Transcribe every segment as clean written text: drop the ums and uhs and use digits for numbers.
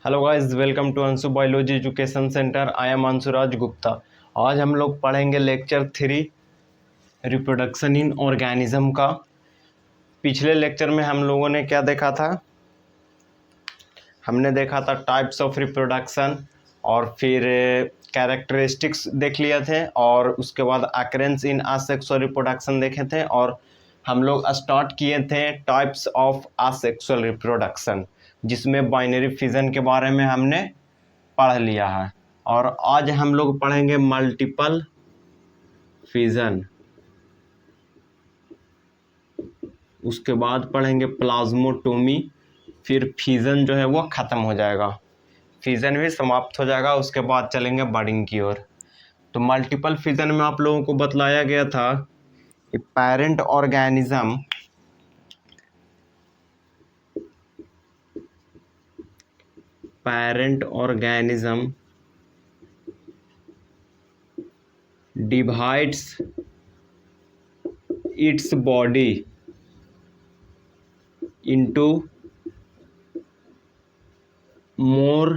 Hello guys, welcome to Anshu biology education centre. I am Anshuraj Gupta. आज हम लोग पढ़ेंगे लेक्चर 3 रिप्रोडक्शन इन ऑर्गेनिज्म का। पिछले लेक्चर में हम लोगों ने क्या देखा था? हमने देखा था टाइप्स ऑफ रिप्रोडक्शन और फिर कैरेक्टरिस्टिक्स देख लिए थे और उसके बाद अकरेंस इन असेक्सुअल रिप्रोडक्शन देखे थे और हम लोग स्टार्ट किए थे टाइप्स ऑफ असेक्सुअल रिप्रोडक्शन, जिसमें बाइनरी फिजन के बारे में हमने पढ़ लिया है। और आज हम लोग पढ़ेंगे मल्टीपल फिजन, उसके बाद पढ़ेंगे प्लाज्मोटोमी, फिर फिजन जो है वो ख़त्म हो जाएगा, फिजन भी समाप्त हो जाएगा। उसके बाद चलेंगे बडिंग की ओर। तो मल्टीपल फिजन में आप लोगों को बतलाया गया था कि parent organism divides its body into more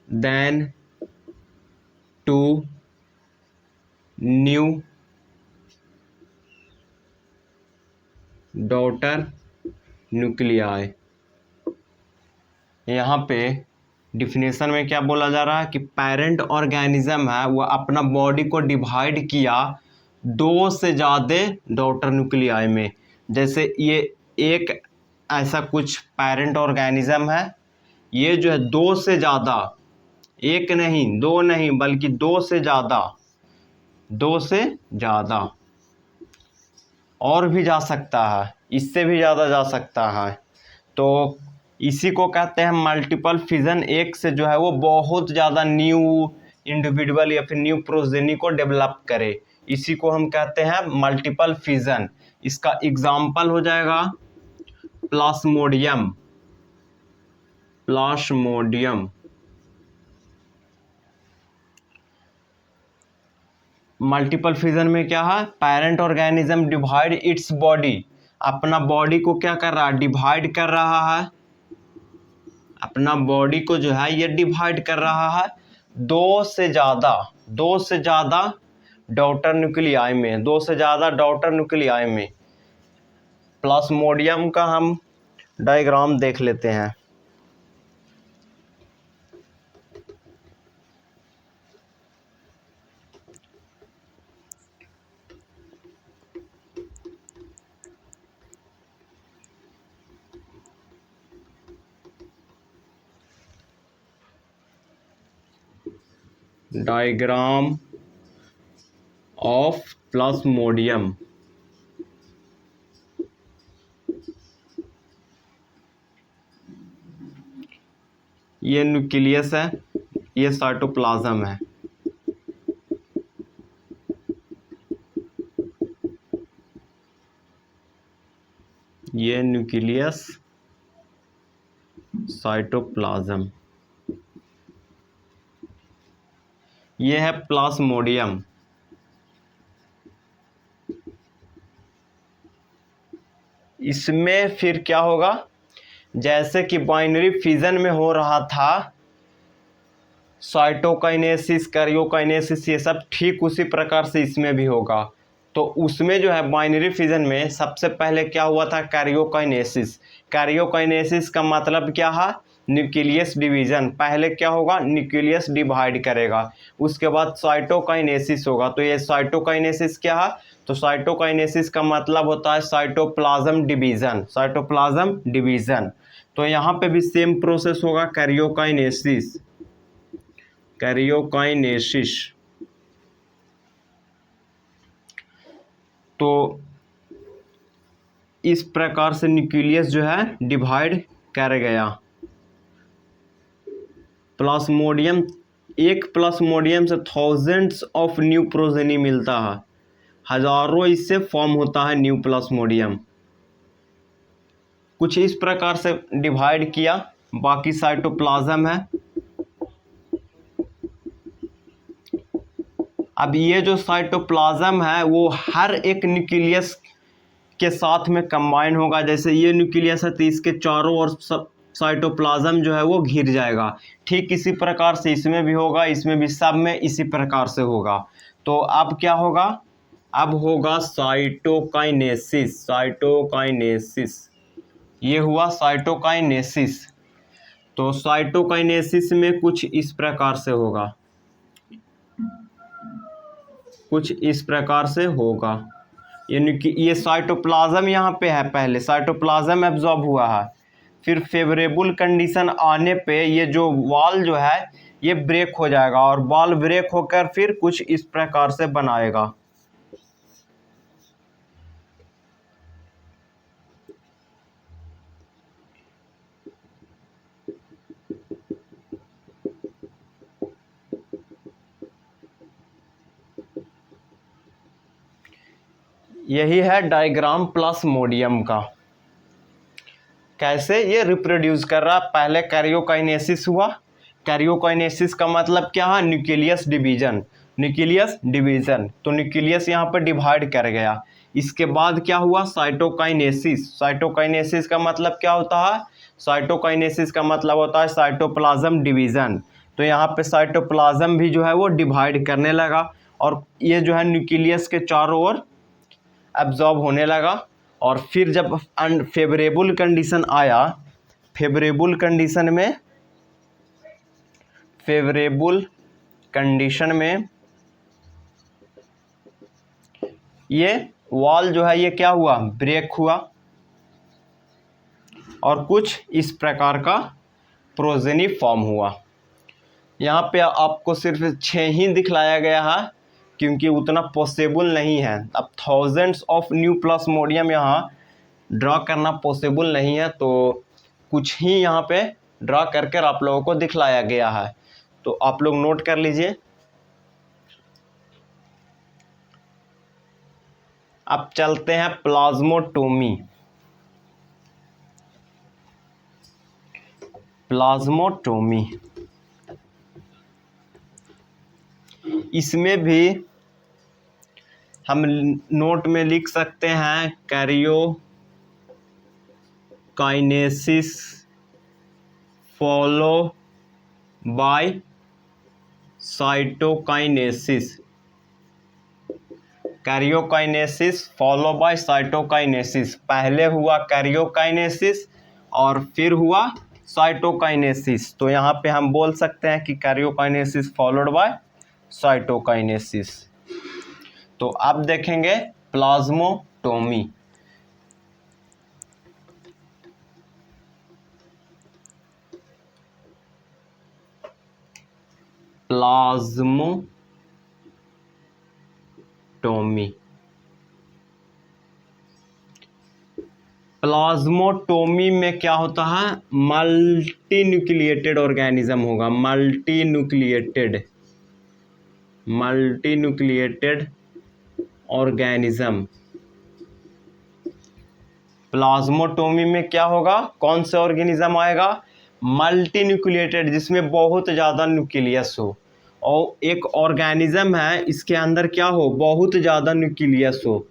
than two new daughter nuclei। यहाँ पे डिफिनेशन में क्या बोला जा रहा है कि पेरेंट ऑर्गेनिज्म है वो अपना बॉडी को डिवाइड किया दो से ज़्यादा डॉटर न्यूक्लियाई में। जैसे ये एक ऐसा कुछ पेरेंट ऑर्गेनिज्म है, ये जो है दो से ज़्यादा, एक नहीं दो नहीं बल्कि दो से ज़्यादा और भी जा सकता है, इससे भी ज़्यादा जा सकता है। तो इसी को कहते हैं मल्टीपल फिजन। एक से जो है वो बहुत ज़्यादा न्यू इंडिविजुअल या फिर न्यू प्रोजेनी को डेवलप करे, इसी को हम कहते हैं मल्टीपल फिजन। इसका एग्जाम्पल हो जाएगा प्लास्मोडियम। मल्टीपल फिजन में क्या है? Parent organism divide its body, अपना बॉडी को क्या कर रहा है? डिवाइड कर रहा है। अपना बॉडी को जो है ये डिवाइड कर रहा है दो से ज़्यादा डॉटर न्यूक्लियाई में, प्लास्मोडियम का हम डायग्राम देख लेते हैं। Diagram of plasmodium. ये न्यूक्लियस है, ये साइटोप्लाज्म है। ये न्यूक्लियस, साइटोप्लाज्म, ये है प्लास्मोडियम। इसमें फिर क्या होगा? जैसे कि बाइनरी फिजन में हो रहा था साइटोकाइनेसिस, कैरियोकाइनेसिस, ये सब ठीक उसी प्रकार से इसमें भी होगा। तो उसमें जो है बाइनरी फिजन में सबसे पहले क्या हुआ था? कैरियोकाइनेसिस। कैरियोकाइनेसिस का मतलब क्या है? Nucleus division. पहले क्या होगा? न्यूक्लियस डिवाइड करेगा, उसके बाद साइटोकाइनेसिस होगा। तो ये साइटोकाइनेसिस क्या है? तो साइटोकाइनेसिस का मतलब होता है साइटोप्लाज्म डिवीजन। तो यहाँ पे भी सेम प्रोसेस होगा, कैरियोकाइनेसिस। तो इस प्रकार से न्यूक्लियस जो है डिवाइड कर गया। प्लास्मोडियम, एक प्लास्मोडियम से थाउजेंड्स ऑफ न्यू प्रोजेनी मिलता है, हजारों इससे फॉर्म होता है न्यू प्लास्मोडियम। कुछ इस प्रकार से डिवाइड किया। बाकी साइटोप्लाज्म है। अब ये जो साइटोप्लाज्म है वो हर एक न्यूक्लियस के साथ में कंबाइन होगा। जैसे ये न्यूक्लियस है तो इसके चारों ओर सब साइटोप्लाज्म जो है वो घिर जाएगा। ठीक इसी प्रकार से इसमें भी होगा, इसमें भी, सब में इसी प्रकार से होगा। तो अब क्या होगा, अब होगा साइटोकाइनेसिस। साइटोकाइनेसिस, ये हुआ साइटोकाइनेसिस। तो साइटोकाइनेसिस में कुछ इस प्रकार से होगा, कुछ इस प्रकार से होगा, यानी कि ये साइटोप्लाज्म यहाँ पे है, पहले साइटोप्लाज्म एब्जॉर्ब हुआ है, फिर फेवरेबल कंडीशन आने पे ये जो वॉल जो है ये ब्रेक हो जाएगा, और वॉल ब्रेक होकर फिर कुछ इस प्रकार से बनाएगा। यही है डायग्राम प्लाज्मोडियम का। कैसे ये रिप्रोड्यूस कर रहा है, पहले कैरियोकाइनेसिस हुआ। कैरियोकाइनेसिस का मतलब क्या है, न्यूक्लियस डिवीजन। न्यूक्लियस डिवीजन, तो न्यूक्लियस यहाँ पर डिवाइड कर गया। इसके बाद क्या हुआ, साइटोकाइनेसिस। साइटोकाइनेसिस का मतलब क्या होता है, साइटोकाइनेसिस का मतलब होता है साइटोप्लाज्म डिवीजन। तो यहाँ पे साइटोप्लाज्म भी जो है वो डिवाइड करने लगा, और ये जो है न्यूक्लियस के चारों ओर एब्जॉर्ब होने लगा। और फिर जब अनफेवरेबल कंडीशन आया, फेवरेबल कंडीशन में, फेवरेबल कंडीशन में ये वॉल जो है ये क्या हुआ, ब्रेक हुआ, और कुछ इस प्रकार का प्रोजेनी फॉर्म हुआ। यहाँ पे आपको सिर्फ 6 ही दिखलाया गया है, क्योंकि उतना पॉसिबल नहीं है। अब थाउजेंड्स ऑफ न्यू प्लाज्मोडियम यहाँ ड्रा करना पॉसिबल नहीं है, तो कुछ ही यहाँ पे ड्रा करके आप लोगों को दिखलाया गया है। तो आप लोग नोट कर लीजिए। अब चलते हैं प्लाज्मोटोमी। प्लाज्मोटोमी, इसमें भी हम नोट में लिख सकते हैं karyokinesis follow by cytokinesis. Karyokinesis follow by cytokinesis, पहले हुआ कैरियोकाइनेसिस और फिर हुआ साइटोकाइनेसिस। तो यहाँ पे हम बोल सकते हैं कि कैरियोकाइनेसिस फॉलोड बाय साइटोकाइनेसिस। तो अब देखेंगे प्लाज्मोटोमी। प्लाज्मोटोमी, प्लाज्मोटोमी में क्या होता है, मल्टी न्यूक्लिएटेड ऑर्गेनिज्म होगा। Multi nucleated organism. प्लाज्मोटोमी में क्या होगा, कौन सा ऑर्गेनिज्म आएगा, मल्टी न्यूक्लिएटेड, जिसमें बहुत ज़्यादा न्यूक्लियस हो, और एक ऑर्गेनिज्म है इसके अंदर क्या हो, बहुत ज़्यादा न्यूक्लियस हो,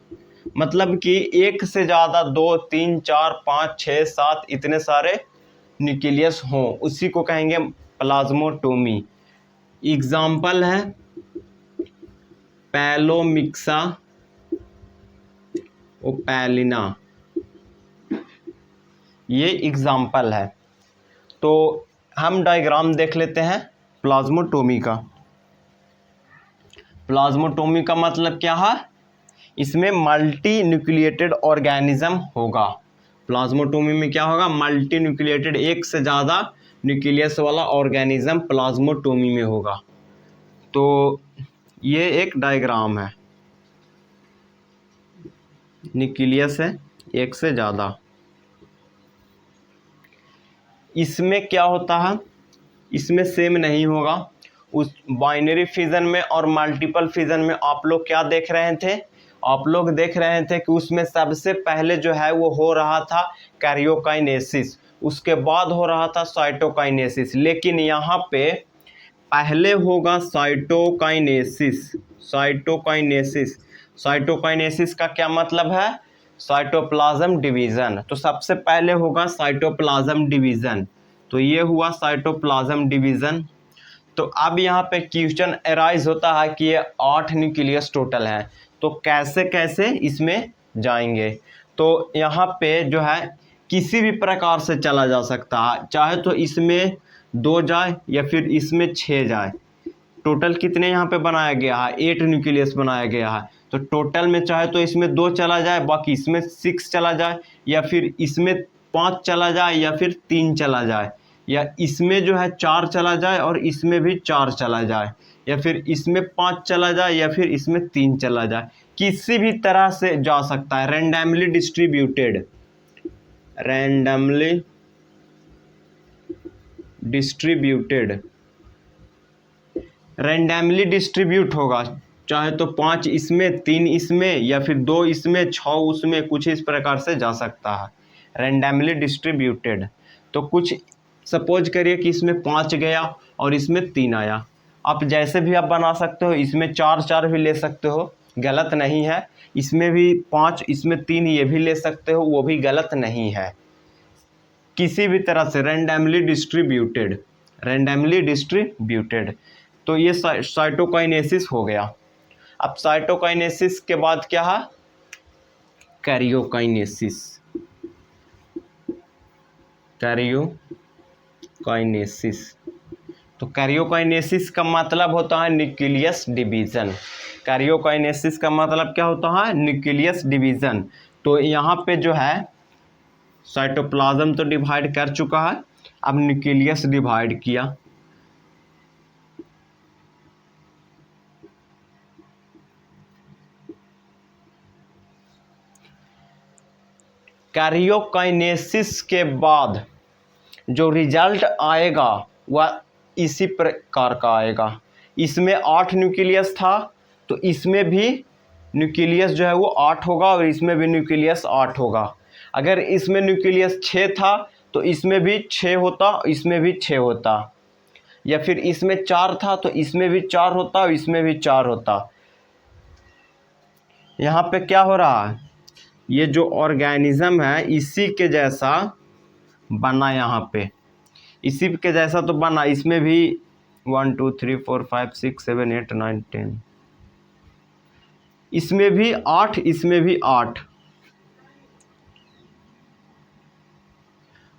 मतलब कि एक से ज़्यादा 2, 3, 4, 5, 6, 7 इतने सारे न्यूक्लियस हों, उसी को कहेंगे प्लाज्मोटोमी। एग्जाम्पल है पैलोमिक्सा ओपैलिना, ये एग्जाम्पल है। तो हम डायग्राम देख लेते हैं प्लाज्मोटोमी का। प्लाज्मोटोमी का मतलब क्या है, इसमें मल्टी न्यूक्लिएटेड ऑर्गेनिज्म होगा। प्लाज्मोटोमी में क्या होगा, मल्टी न्यूक्लिएटेड, एक से ज़्यादा न्यूक्लियस वाला ऑर्गेनिज्म प्लाज्मोटोमी में होगा। तो ये एक डायग्राम है, न्यूक्लियस है एक से ज़्यादा। इसमें क्या होता है, इसमें सेम नहीं होगा। उस बाइनरी फिजन में और मल्टीपल फिजन में आप लोग क्या देख रहे थे, आप लोग देख रहे थे कि उसमें सबसे पहले जो है वो हो रहा था कैरियोकाइनेसिस, उसके बाद हो रहा था साइटोकाइनेसिस। लेकिन यहाँ पे पहले होगा साइटोकाइनेसिस। साइटोकाइनेसिस, साइटोकाइनेसिस का क्या मतलब है, साइटोप्लाज्म डिवीज़न। तो सबसे पहले होगा साइटोप्लाज्म डिवीज़न। तो ये हुआ साइटोप्लाज्म डिवीज़न। तो अब यहाँ पे क्वेश्चन अराइज होता है कि ये 8 न्यूक्लियस टोटल है, तो कैसे कैसे इसमें जाएंगे। तो यहाँ पे जो है किसी भी प्रकार से चला जा सकता है, चाहे तो इसमें 2 जाए या फिर इसमें 6 जाए। टोटल कितने यहाँ पे बनाया गया है, 8 न्यूक्लियस बनाया गया है। तो टोटल में चाहे तो इसमें 2 चला जाए, बाकी इसमें 6 चला जाए, या फिर इसमें 5 चला जाए, या फिर 3 चला जाए, या इसमें जो है 4 चला जाए और इसमें भी 4 चला जाए, या फिर इसमें 5 चला जाए, या फिर इसमें 3 चला जाए। किसी भी तरह से जा सकता है। Randomly distributed, randomly distributed, randomly distribute होगा, चाहे तो 5 इसमें, 3 इसमें, या फिर 2 इसमें, 6 उसमें, कुछ इस प्रकार से जा सकता है। Randomly distributed. तो कुछ सपोज करिए कि इसमें 5 गया और इसमें 3 आया। आप जैसे भी आप बना सकते हो, इसमें 4 4 भी ले सकते हो, गलत नहीं है। इसमें भी 5, इसमें 3, ये भी ले सकते हो, वो भी गलत नहीं है। किसी भी तरह से रैंडमली डिस्ट्रीब्यूटेड, रैंडमली डिस्ट्रीब्यूटेड। तो ये साइटोकाइनेसिस हो गया। अब साइटोकाइनेसिस के बाद क्या है, कैरियोकाइनेसिस। कैरियोकाइनेसिस। तो कैरियोकाइनेसिस का मतलब होता है न्यूक्लियस डिवीज़न। कैरियोकाइनेसिस का मतलब क्या होता है, न्यूक्लियस डिवीज़न। तो यहाँ पे जो है साइटोप्लाज्म तो डिवाइड कर चुका है, अब न्यूक्लियस डिवाइड किया। कैरियोकाइनेसिस के बाद जो रिजल्ट आएगा वह इसी प्रकार का आएगा। इसमें 8 न्यूक्लियस था, तो इसमें भी न्यूक्लियस जो है वो 8 होगा, और इसमें भी न्यूक्लियस 8 होगा। अगर इसमें न्यूक्लियस 6 था तो इसमें भी 6 होता, इसमें भी 6 होता, या फिर इसमें 4 था तो इसमें भी 4 होता और इसमें भी 4 होता। यहाँ पे क्या हो रहा है, ये जो ऑर्गेनिज्म है इसी के जैसा बना, यहाँ पे इसी के जैसा तो बना। इसमें भी 1 2 3 4 5 6 7 8 9 10, इसमें भी 8, इसमें भी 8,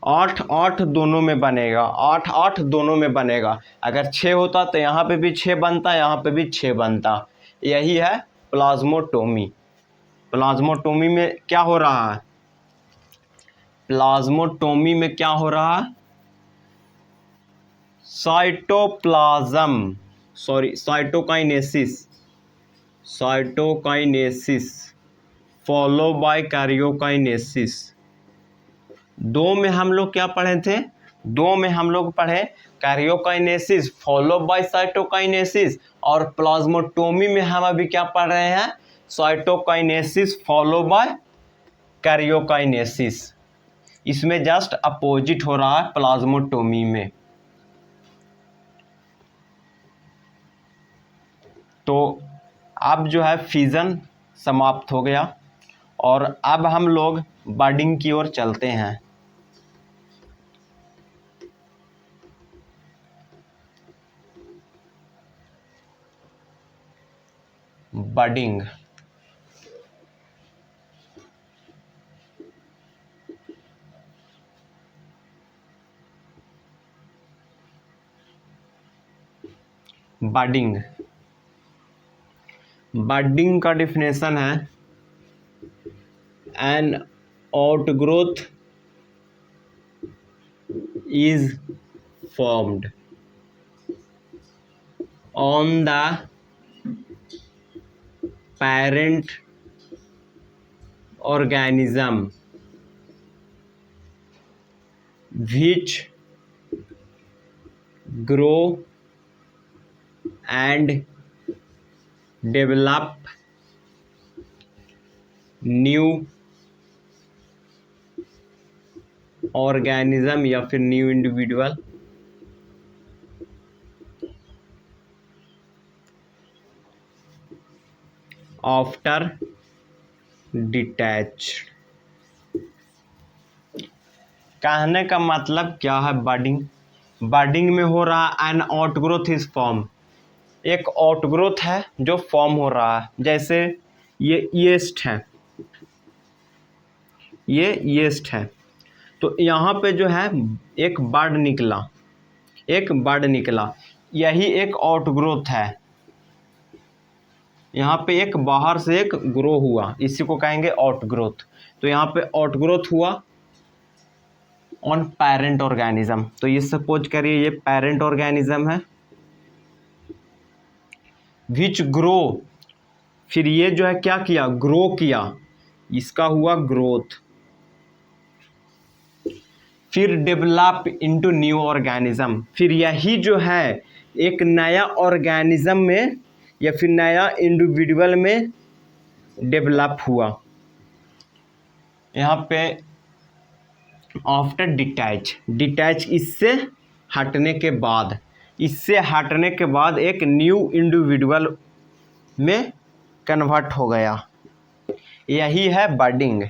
8 8 दोनों में बनेगा, 8 8 दोनों में बनेगा। अगर 6 होता तो यहाँ पे भी 6 बनता, यहाँ पे भी 6 बनता। यही है प्लाज्मोटोमी। प्लाज्मोटोमी में क्या हो रहा है, प्लाज्मोटोमी में क्या हो रहा है, cytoplasm, sorry cytokinesis, cytokinesis follow by karyokinesis. दो में हम लोग क्या पढ़े थे, दो में हम लोग पढ़े कैरियोकाइनेसिस फॉलो बाय साइटोकाइनेसिस, और प्लाज्मोटोमी में हम अभी क्या पढ़ रहे हैं, साइटोकाइनेसिस फॉलो बाय कैरियोकाइनेसिस। इसमें जस्ट अपोजिट हो रहा है प्लाज्मोटोमी में। तो अब जो है फिजन समाप्त हो गया, और अब हम लोग बडिंग की ओर चलते हैं। बडिंग, बडिंग, बडिंग का डिफिनेशन है an outgrowth is formed on the parent organism which grow and develop new organism या फिर न्यू इंडिविजुअल आफ्टर डिटैच्ड। कहने का मतलब क्या है, बडिंग। बडिंग में हो रहा एन आउटग्रोथ इज फॉर्म, एक आउटग्रोथ है जो फॉर्म हो रहा है। जैसे ये ईस्ट है, ये ईस्ट है, तो यहाँ पे जो है एक बड निकला, एक बड निकला, यही एक आउटग्रोथ है। यहाँ पे एक बाहर से एक ग्रो हुआ, इसी को कहेंगे आउटग्रोथ। तो यहाँ पे आउटग्रोथ हुआ ऑन पेरेंट ऑर्गेनिज्म। तो ये सपोज करिए ये पेरेंट ऑर्गेनिज्म है, विच ग्रो, फिर ये जो है क्या किया, ग्रो किया, इसका हुआ ग्रोथ, फिर डेवलप इनटू न्यू ऑर्गेनिज्म, फिर यही जो है एक नया ऑर्गेनिज्म में या फिर नया इंडिविजुअल में डेवलप हुआ। यहाँ पे आफ्टर डिटैच, डिटैच इससे हटने के बाद, इससे हटने के बाद एक न्यू इंडिविजुअल में कन्वर्ट हो गया, यही है बडिंग,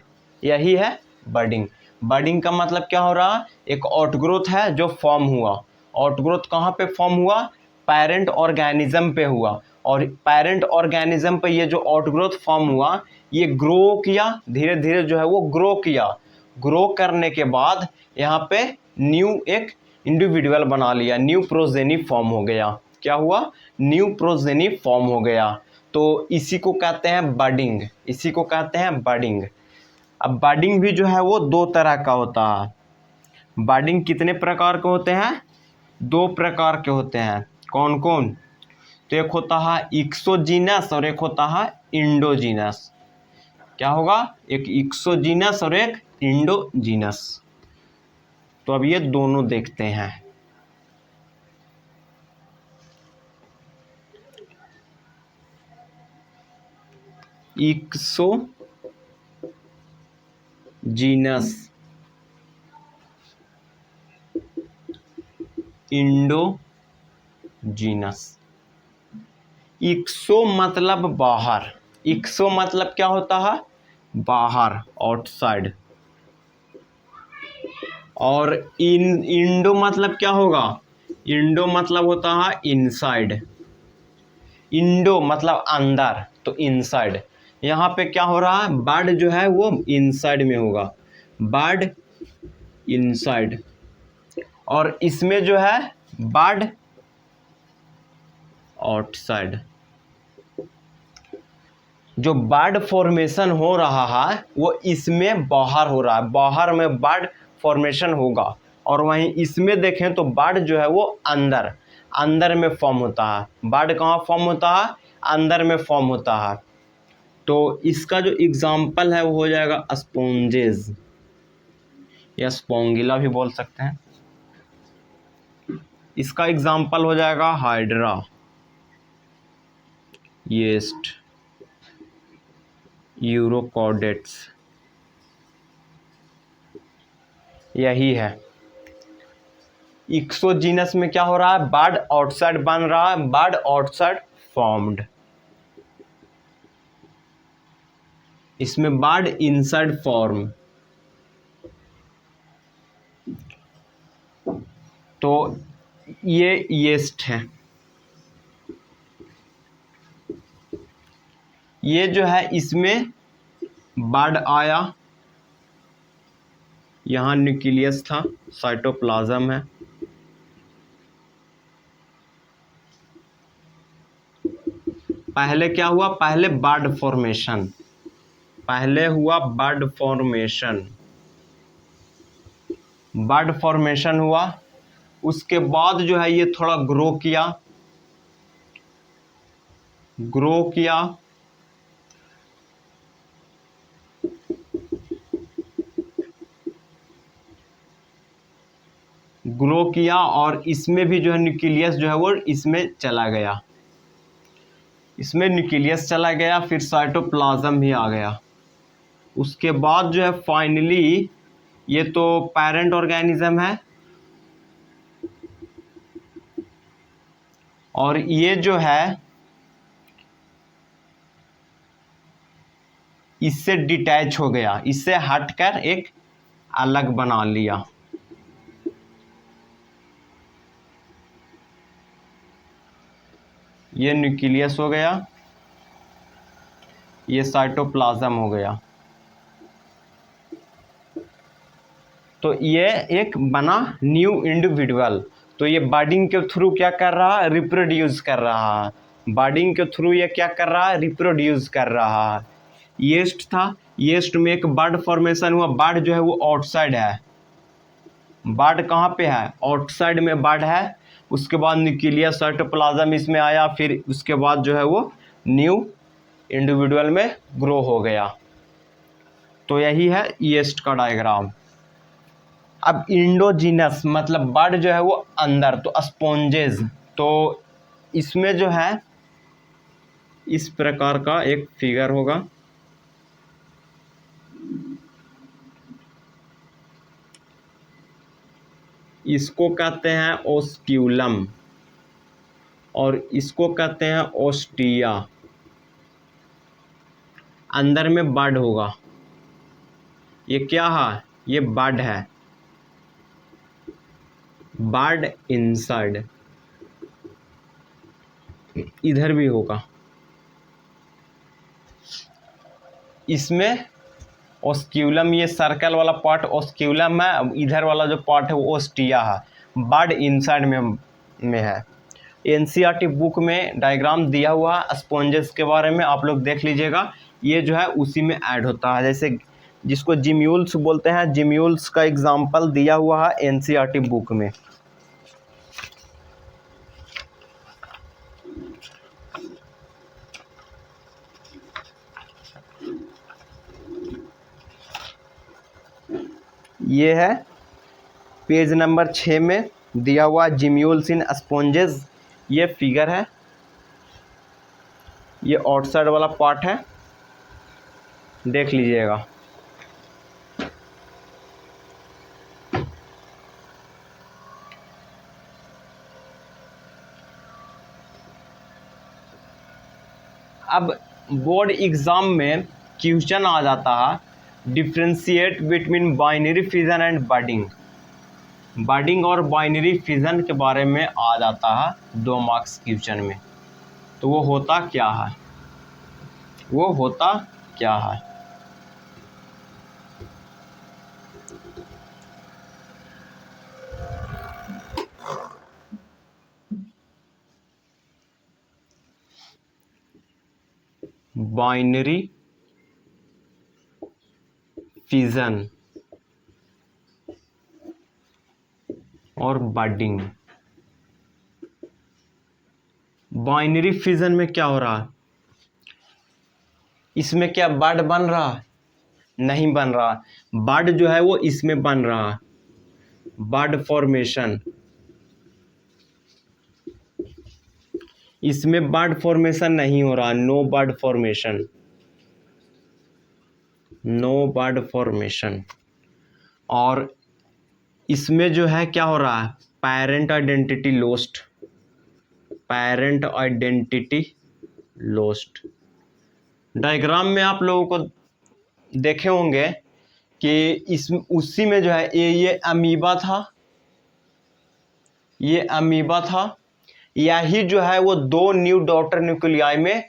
यही है बडिंग। बडिंग का मतलब क्या हो रहा, एक आउटग्रोथ है जो फॉर्म हुआ। आउटग्रोथ कहाँ पे फॉर्म हुआ, पेरेंट ऑर्गेनिज्म पे हुआ, और पेरेंट ऑर्गेनिज्म पे ये जो आउटग्रोथ फॉर्म हुआ ये ग्रो किया, धीरे धीरे जो है वो ग्रो किया। ग्रो करने के बाद यहाँ पे न्यू एक इंडिविजुअल बना लिया, न्यू प्रोजेनी फॉर्म हो गया। क्या हुआ, न्यू प्रोजेनी फॉर्म हो गया। तो इसी को कहते हैं बडिंग, इसी को कहते हैं बडिंग। अब बडिंग भी जो है वो दो तरह का होता है। बडिंग कितने प्रकार के होते हैं, दो प्रकार के होते हैं। कौन कौन, तो एक होता है एक्सोजीनस और एक होता है इंडोजीनस। क्या होगा, एक एक्सोजीनस और एक इंडोजीनस। तो अब ये दोनों देखते हैं। Exogenous, endogenous. एक्सो मतलब बाहर, एक्सो मतलब क्या होता है, बाहर, आउटसाइड। और इंडो मतलब क्या होगा, इंडो मतलब होता है इनसाइड। इंडो मतलब अंदर, तो इनसाइड। यहाँ पे क्या हो रहा है, बर्ड जो है वो इनसाइड में होगा, बर्ड इनसाइड। और इसमें जो है बर्ड आउटसाइड। जो बर्ड फॉर्मेशन हो रहा है वो इसमें बाहर हो रहा है, बाहर में बर्ड फॉर्मेशन होगा। और वहीं इसमें देखें तो बर्ड जो है वो अंदर, अंदर में फॉर्म होता है। बर्ड कहाँ फॉर्म होता है, अंदर में फॉर्म होता है। तो इसका जो एग्जाम्पल है वो हो जाएगा स्पॉन्जेस, या स्पोंगिला भी बोल सकते हैं। इसका एग्जाम्पल हो जाएगा हाइड्रा, येस्ट, यूरोकॉडेट्स, यही है। एक्सोजीनस में क्या हो रहा है, बर्ड आउटसाइड बन रहा है, बर्ड आउटसाइड फॉर्म्ड। इसमें बर्ड इनसाइड फॉर्म। तो ये येस्ट है, ये जो है इसमें बर्ड आया, यहाँ न्यूक्लियस था, साइटोप्लाज्म है। पहले क्या हुआ, पहले बर्ड फॉर्मेशन, पहले हुआ बर्ड फॉर्मेशन, बर्ड फॉर्मेशन हुआ। उसके बाद जो है ये थोड़ा ग्रो किया, ग्रो किया, ग्रो किया, और इसमें भी जो है न्यूक्लियस जो है वो इसमें चला गया, इसमें न्यूक्लियस चला गया, फिर साइटोप्लाज्म भी आ गया। उसके बाद जो है फाइनली ये तो पेरेंट ऑर्गेनिज्म है, और ये जो है इससे डिटैच हो गया, इससे हटकर एक अलग बना लिया। ये न्यूक्लियस हो गया, ये साइटोप्लाज्म हो गया। तो ये एक बना न्यू इंडिविजुअल। तो ये बर्डिंग के थ्रू क्या कर रहा है, रिप्रोड्यूस कर रहा है। बर्डिंग के थ्रू ये क्या कर रहा है, रिप्रोड्यूस कर रहा है। येस्ट था, येस्ट में एक बर्ड फॉर्मेशन हुआ। बर्ड जो है वो आउटसाइड है, बर्ड कहाँ पे है, आउटसाइड में बर्ड है। उसके बाद न्यूक्लियस साइटोप्लाज्म इसमें आया, फिर उसके बाद जो है वो न्यू इंडिविजुअल में ग्रो हो गया। तो यही है येस्ट का डायग्राम। अब इंडोजीनस मतलब बर्ड जो है वो अंदर, तो स्पॉन्जेस, तो इसमें जो है इस प्रकार का एक फिगर होगा। इसको कहते हैं ओस्क्यूलम और इसको कहते हैं ओस्टिया। अंदर में बर्ड होगा। ये क्या है, ये बर्ड है, बर्ड इनसाइड। इधर भी होगा, इसमें ओस्क्यूलम, ये सर्कल वाला पार्ट ओस्क्यूलम है, इधर वाला जो पार्ट है वो ओस्टिया है, बर्ड इनसाइड में है। एनसीईआरटी बुक में डायग्राम दिया हुआ है स्पॉन्जेस के बारे में, आप लोग देख लीजिएगा। ये जो है उसी में ऐड होता है, जैसे जिसको जिम्यूल्स बोलते हैं, जिम्यूल्स का एग्जाम्पल दिया हुआ है एनसीईआरटी बुक में। ये है पेज नंबर 6 में दिया हुआ जिम्यूल्स इन स्पॉन्जेस। ये फिगर है, ये आउटसाइड वाला पार्ट है, देख लीजिएगा। अब बोर्ड एग्जाम में क्वेश्चन आ जाता है differentiate between binary fission and budding. Budding और बाइनरी फिजन के बारे में आ जाता है 2 मार्क्स क्वेश्चन में। तो वो होता क्या है, वो होता क्या है। बाइनरी फिजन और बर्डिंग। बाइनरी फिजन में क्या हो रहा है, इसमें क्या बर्ड बन रहा है, नहीं बन रहा। बर्ड जो है वो इसमें बन रहा है, बर्ड फॉर्मेशन। इसमें बर्ड फॉर्मेशन नहीं हो रहा, no bud formation, no bud formation. और इसमें जो है क्या हो रहा है, parent identity lost, parent identity lost. Diagram में आप लोगों को देखे होंगे कि इस उसी में जो है ये अमीबा था, ये अमीबा था। यही जो है वो 2 न्यू डॉटर न्यूक्लियाई में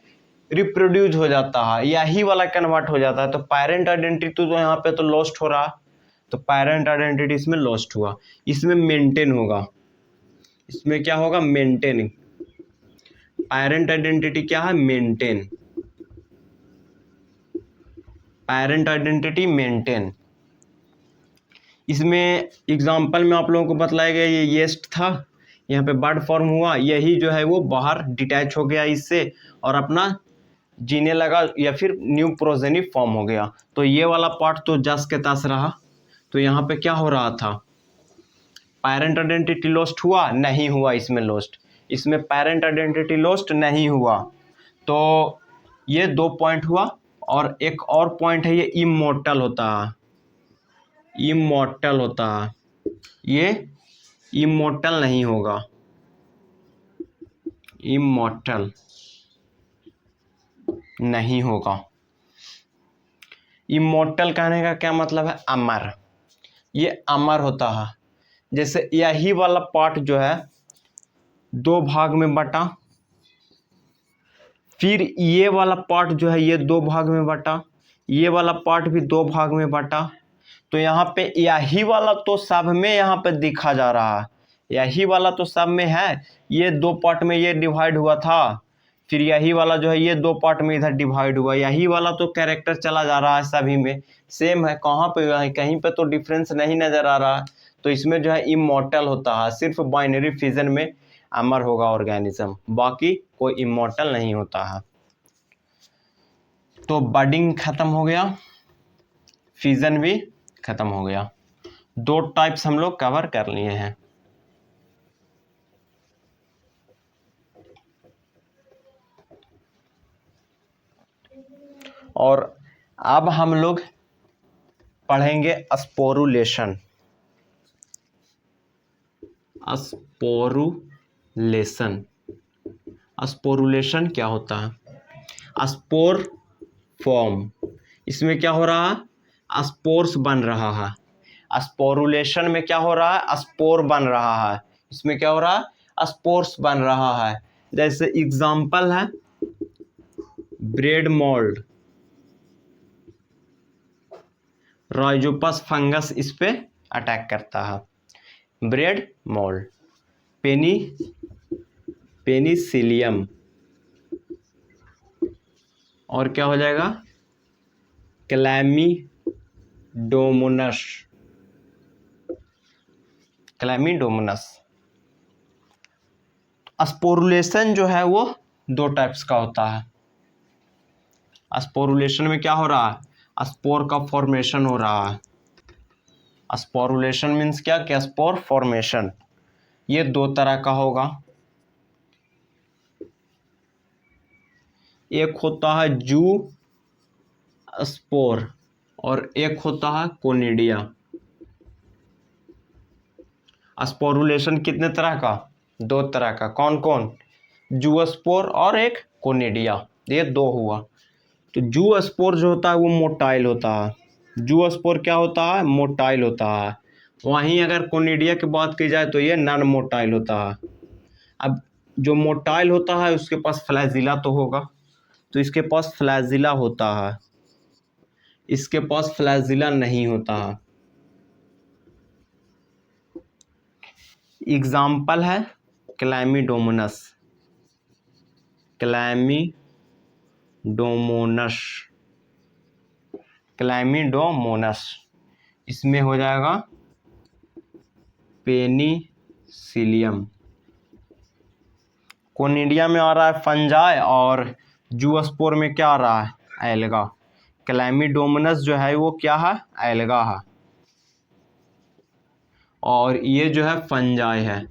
रिप्रोड्यूस हो जाता है, यही वाला कन्वर्ट हो जाता है। तो पेरेंट आइडेंटिटी तो यहाँ पे तो लॉस्ट हो रहा, तो पेरेंट आइडेंटिटी इसमें लॉस्ट हुआ। इसमें मेंटेन होगा, इसमें क्या होगा, मेंटेन। पेरेंट आइडेंटिटी क्या है, मेंटेन, पेरेंट आइडेंटिटी मेंटेन। इसमें एग्जाम्पल में आप लोगों को बतलाया गया, ये येस्ट था, यहाँ पे बर्ड फॉर्म हुआ, यही जो है वो बाहर डिटैच हो गया इससे और अपना जीने लगा या फिर न्यू प्रोजेनी फॉर्म हो गया। तो ये वाला पार्ट तो जस के तस रहा। तो यहाँ पे क्या हो रहा था, पेरेंट आइडेंटिटी लॉस्ट हुआ, नहीं हुआ इसमें लॉस्ट, इसमें पेरेंट आइडेंटिटी लॉस्ट नहीं हुआ। तो ये 2 पॉइंट हुआ। और एक और पॉइंट है, ये इमोर्टल होता है, इमोर्टल होता है, ये इमोर्टल नहीं होगा, इमोर्टल नहीं होगा। इमोर्टल कहने का क्या मतलब है? अमर। ये अमर होता है। जैसे यही वाला पार्ट जो है दो भाग में बटा, फिर ये वाला पार्ट जो है ये दो भाग में बटा, ये वाला पार्ट भी दो भाग में बटा। तो यहाँ पे यही वाला तो सब में यहाँ पे दिखा जा रहा है, यही वाला तो सब में है। ये दो पार्ट में ये डिवाइड हुआ था, फिर यही वाला जो है ये दो पार्ट में इधर डिवाइड हुआ, यही वाला तो कैरेक्टर चला जा रहा है सभी में, सेम है। कहाँ पे है? कहीं पे तो डिफरेंस नहीं नज़र आ रहा। तो इसमें जो है इमॉर्टल होता है, सिर्फ बाइनरी फिजन में अमर होगा ऑर्गेनिज्म, बाकी कोई इमॉर्टल नहीं होता है। तो बडिंग खत्म हो गया, फिजन भी खत्म हो गया। दो टाइप्स हम लोग कवर कर लिए हैं। और अब हम लोग पढ़ेंगे स्पोरुलेशन। स्पोरुलेशन, स्पोरुलेशन क्या होता है? स्पोर फॉर्म, इसमें क्या हो रहा है? स्पोर्स बन रहा है। स्पोरुलेशन में क्या हो रहा है? स्पोर बन रहा है। इसमें क्या हो रहा है? स्पोर्स बन रहा है। जैसे एग्जाम्पल है ब्रेड मोल्ड, राइजोपस फंगस इस पे अटैक करता है। ब्रेड मोल्ड, पेनिसिलियम, और क्या हो जाएगा? क्लैमिडोमोनस, क्लैमिडोमोनस। स्पोरुलेशन जो है वो दो टाइप्स का होता है। स्पोरुलेशन में क्या हो रहा है? स्पोर का फॉर्मेशन हो रहा है। स्पोरुलेशन मीन्स क्या? कि स्पोर फॉर्मेशन। ये दो तरह का होगा, एक होता है जू स्पोर और एक होता है कोनिडिया। स्पोरुलेशन कितने तरह का? दो तरह का। कौन कौन? जूस्पोर और एक कोनिडिया, ये दो हुआ। तो जूस्पोर जो होता है वो मोटाइल होता है। जूस्पोर क्या होता है? मोटाइल होता है। वहीं अगर कोनिडिया की बात की जाए तो ये नॉन मोटाइल होता है। अब जो मोटाइल होता है उसके पास फ्लैजिला तो होगा, तो इसके पास फ्लैजिला होता है, इसके पास फ्लैजिला नहीं होता है। एग्जाम्पल है क्लैमिडोमोनस, क्लैमिडोमोनस, क्लैमिडोमोनस। इसमें हो जाएगा पेनिसिलियम। कोनिडिया में आ रहा है फंजाई और जूस्पोर में क्या आ रहा है? एल्गा। क्लैमिडोमोनस जो है वो क्या है? एल्गा है, और ये जो है फंजाई है।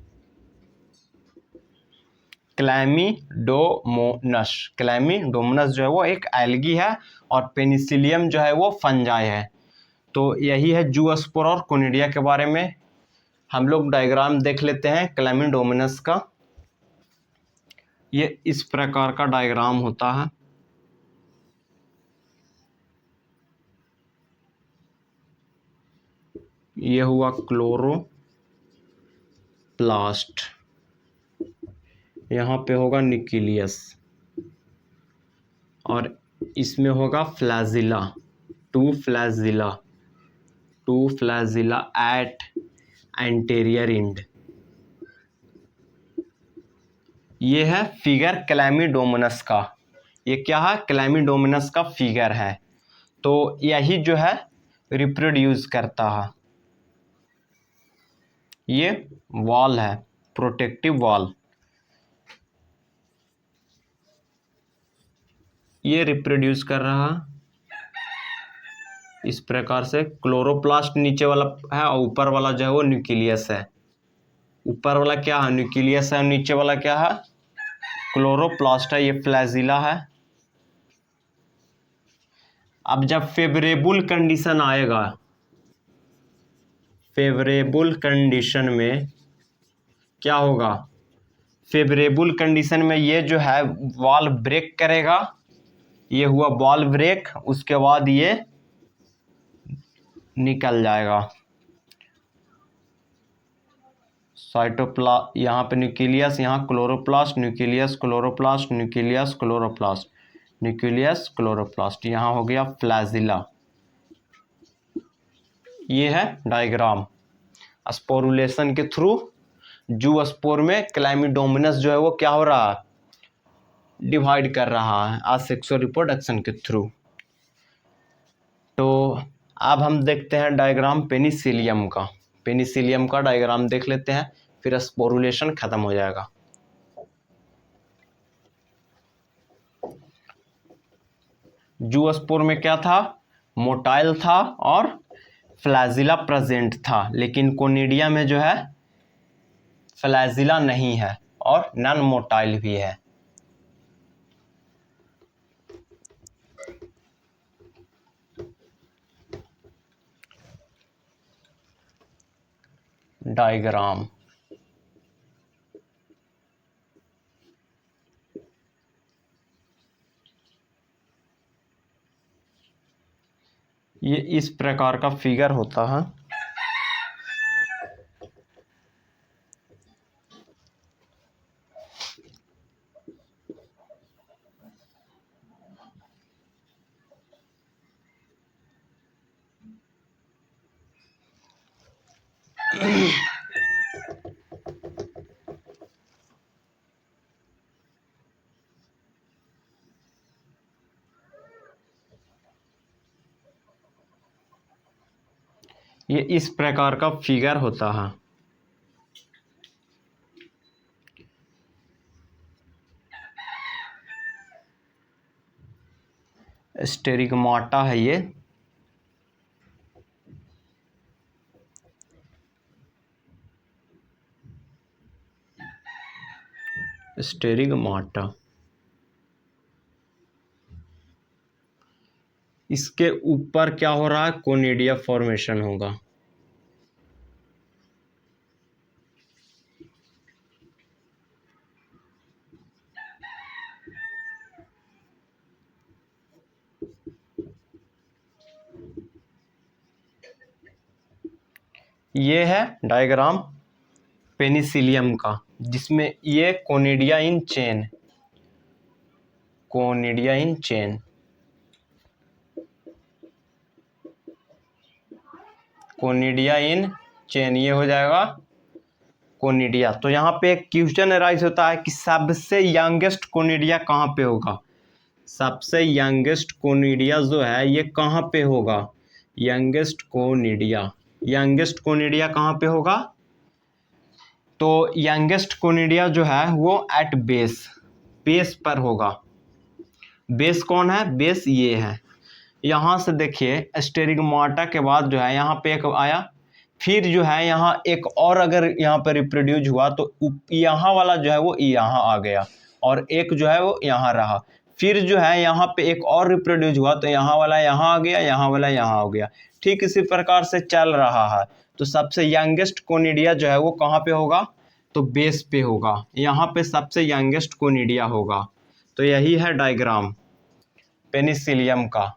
क्लैमिडोमोनस, क्लैमिडोमोनस जो है वो एक एल्गी है और पेनिसिलियम जो है वो फंजाई है। तो यही है जूस्पोर और कोनिडिया के बारे में। हम लोग डायग्राम देख लेते हैं क्लैमिडोमोनस का। ये इस प्रकार का डायग्राम होता है। ये हुआ क्लोरोप्लास्ट, यहाँ पे होगा न्यूक्लियस, और इसमें होगा flagella, two flagella at anterior end. ये है फिगर क्लैमिडोमोनस का। ये क्या है? क्लैमिडोमोनस का फिगर है। तो यही जो है रिप्रोड्यूस करता है। ये वॉल है, प्रोटेक्टिव वॉल। ये रिप्रोड्यूस कर रहा है इस प्रकार से। क्लोरोप्लास्ट नीचे वाला है और ऊपर वाला जो है वो न्यूक्लियस है। ऊपर वाला क्या है? न्यूक्लियस है, और नीचे वाला क्या है? क्लोरोप्लास्ट है। ये फ्लैजिला है। अब जब फेवरेबल कंडीशन आएगा, फेवरेबल कंडीशन में क्या होगा? फेवरेबल कंडीशन में ये जो है वॉल ब्रेक करेगा। ये हुआ वॉल ब्रेक, उसके बाद ये निकल जाएगा। यहाँ पे न्यूक्लियस, यहाँ chloroplast, nucleus chloroplast, nucleus chloroplast, nucleus chloroplast, यहाँ हो गया फ्लैजिला। ये है डायग्राम। स्पोरुलेशन के थ्रू जूस्पोर में क्लाइमिडोमोनास जो है वो क्या हो रहा है, डिवाइड कर रहा है असेक्सुअल रिप्रोडक्शन के थ्रू। तो अब हम देखते हैं डायग्राम पेनिसिलियम का। पेनिसिलियम का डायग्राम देख लेते हैं, फिर स्पोरुलेशन खत्म हो जाएगा। जूस्पोर में क्या था, मोटाइल था और फ्लैजिला प्रेजेंट था, लेकिन कोनिडिया में जो है फ्लैजिला नहीं है और नॉन मोटाइल भी है। डायग्राम ये इस प्रकार का फिगर होता है। ये इस प्रकार का फिगर होता है। स्टेरिगमाटा है ये। स्टेरिगमाटा, इसके ऊपर क्या हो रहा है, कोनिडिया फॉर्मेशन होगा। ये है डायग्राम पेनिसिलियम का, जिसमें ये conidia in chain, conidia in chain, conidia in chain, ये हो जाएगा कोनिडिया। तो यहाँ पे एक क्वेश्चन अराइज होता है कि सबसे यंगेस्ट कोनिडिया कहाँ पे होगा। सबसे यंगेस्ट कोनिडिया जो है ये कहाँ पे होगा, यंगेस्ट कोनिडिया, यंगेस्ट कोनिडिया कहाँ पे होगा। तो यंगेस्ट कोनिडिया जो है वो एट बेस, बेस पर होगा। बेस कौन है, बेस ये है। यहाँ से देखिए स्टेरिगमाटा के बाद जो है यहाँ पे एक आया, फिर जो है यहाँ एक और अगर यहाँ पर रिप्रोड्यूस हुआ तो यहाँ वाला जो है वो यहाँ आ गया और एक जो है वो यहाँ रहा। फिर जो है यहाँ पे एक और रिप्रोड्यूस हुआ तो यहाँ वाला यहाँ आ गया, यहाँ वाला यहाँ आ गया। ठीक इसी प्रकार से चल रहा है। तो सबसे यंगेस्ट कोनिडिया जो है वो कहाँ पे होगा, तो बेस पे होगा। यहाँ पे सबसे यंगेस्ट कोनिडिया होगा। तो यही है डायग्राम पेनिसिलियम का।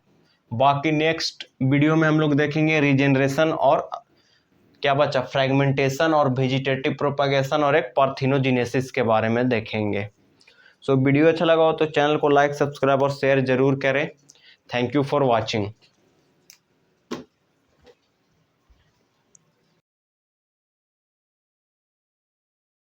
बाकी नेक्स्ट वीडियो में हम लोग देखेंगे रीजेनरेशन और क्या बचा, फ्रेगमेंटेशन और वेजिटेटिव प्रोपगेशन और एक पार्थिनोजेनेसिस के बारे में देखेंगे। सो वीडियो अच्छा लगा हो तो चैनल को लाइक, सब्सक्राइब और शेयर जरूर करें। Thank you for watching.